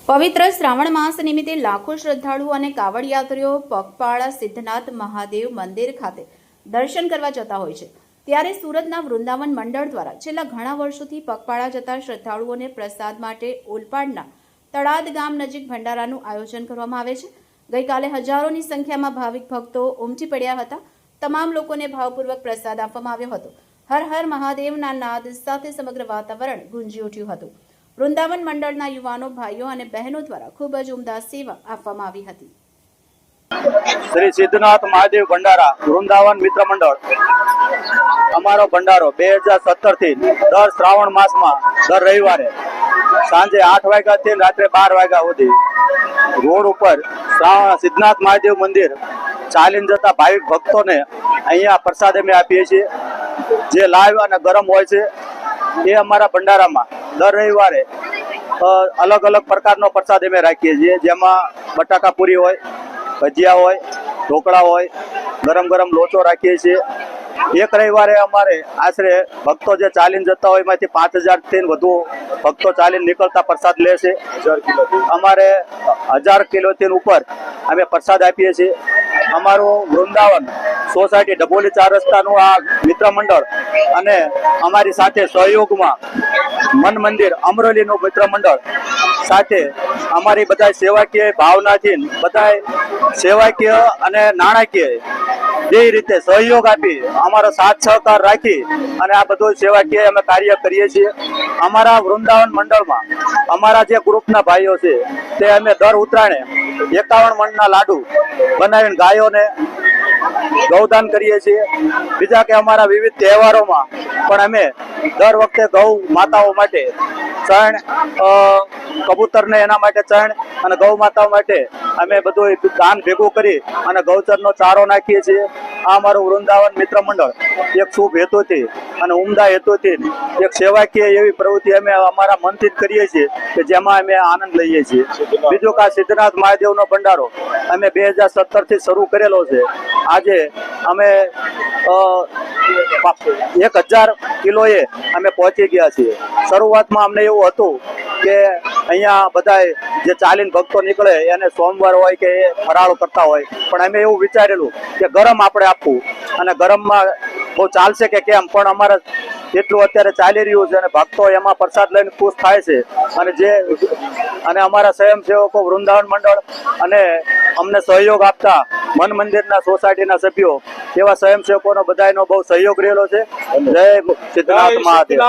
પવિત્ર શ્રાવણ માસ નિમિત્તે લાખો શ્રદ્ધાળુઓ અને કાવડ યાત્રીઓ પગપાળા સિદ્ધનાથ મહાદેવ મંદિર ખાતે દર્શન કરવા જતા હોય છે। ત્યારે સુરતના વૃંદાવન મંડળ દ્વારા છેલ્લા ઘણા વર્ષોથી પગપાળા જતા શ્રદ્ધાળુઓને પ્રસાદ માટે ઓલપાડના તળાદ ગામ નજીક ભંડારાનું આયોજન કરવામાં આવે છે। ગઈકાલે હજારોની સંખ્યામાં ભાવિક ભક્તો ઉમટી પડ્યા હતા। તમામ લોકોને ભાવપૂર્વક પ્રસાદ આપવામાં આવ્યો હતો। હર હર મહાદેવના નાદ સાથે સમગ્ર વાતાવરણ ગુંજી ઉઠ્યું હતું। વૃંદાવન મંડળના યુવાનો ભાઈઓ અને બહેનો દ્વારા ખૂબ જ ઉમદા સેવા આપવામાં આવી હતી। શ્રી સિદ્ધનાથ મહાદેવ ભંડારા વૃંદાવન મિત્ર મંડળ અમારો ભંડારો 2017 થી દર શ્રાવણ માસમાં દર રવિવારે સાંજે 8 વાગ્યાથી રાત્રે 12 વાગ્યા સુધી રોડ ઉપર સિદ્ધનાથ મહાદેવ મંદિર ચાલીને જતા ભાવિક ભક્તોને અહીંયા પ્રસાદ અમે આપીએ છીએ, જે લાઈવ અને ગરમ હોય છે। એ અમારા ભંડારામાં દર રવિવારે અલગ અલગ પ્રકારનો પ્રસાદ અમે રાખીએ છીએ, જેમાં બટાકા પૂરી હોય, ભજીયા હોય, ઢોકળા હોય, ગરમ ગરમ લોચો રાખીએ છીએ। એક રવિવારે અમારે આશરે ભક્તો જે ચાલીને જતા હોય એમાંથી 5000 થી વધુ ભક્તો ચાલીને નીકળતા પ્રસાદ લે છે। અમારે 1000 કિલોથી ઉપર અમે પ્રસાદ આપીએ છીએ। અમારું વૃંદાવન સોસાયટી ડભોલી 4 રસ્તાનું આ મિત્ર મંડળ અને અમારી સાથે સહયોગમાં મન મંદિર અમરોલીનું મિત્ર મંડળ સાથે અમારી બધા સેવાકીય ભાવનાથી બધા સેવાકીય અને નાણાકીય બે રીતે સહયોગ આપી અમારો સાથ સહકાર રાખી અને આ બધું સેવાકીય અમે કાર્ય કરીએ છીએ। અમારા વૃંદાવન મંડળમાં અમારા જે ગ્રુપના ભાઈઓ છે તે અમે દર ઉત્તરાયણે 51 મણના લાડુ બનાવીને ગાયોને ગૌદાન કરીએ છીએ। બીજા કે અમારા વિવિધ તહેવારોમાં પણ અમે દર વખતે ગૌ માતાઓ માટે ચણ, કબૂતરને એના માટે ચણ અને ગૌ માતાઓ માટે અમે બધું દાન ભેગું કરી અને ગૌચરનો ચારો નાખીએ છીએ। આ અમારું વૃંદાવન મિત્ર મંડળ એક શુભ હેતુથી અને ઉમદા હેતુથી એક સેવાકીય એવી પ્રવૃત્તિ અમે અમારા મનથી જ કરીએ છીએ કે જેમાં અમે આનંદ લઈએ છીએ। બીજું કે સિદ્ધનાથ મહાદેવનો ભંડારો અમે 2017 થી શરૂ કરેલો છે। આજે અમે 1000 કિલોએ અમે પહોંચી ગયા છીએ। શરૂઆતમાં અમને એવું હતું કે અહીંયા બધા જે ચાલીને ભક્તો નીકળે એને સોમવાર હોય કે એ ફરાળ કરતા હોય, પણ અમે એવું વિચારેલું કે ગરમ આપણે આપવું અને ગરમમાં બહુ ચાલશે કે કેમ, પણ અમારે એટલું અત્યારે ચાલી રહ્યું છે અને ભક્તો એમાં પ્રસાદ લઈને ખુશ થાય છે। અને અમારા સ્વયંસેવકો વૃંદાવન મંડળ અને અમને સહયોગ આપતા મન મંદિરના સોસાયટીના સભ્યો એવા સ્વયંસેવકોનો બધાનો બહુ સહયોગ રહેલો છે। જય સિદ્ધનાથ મહાદેવ।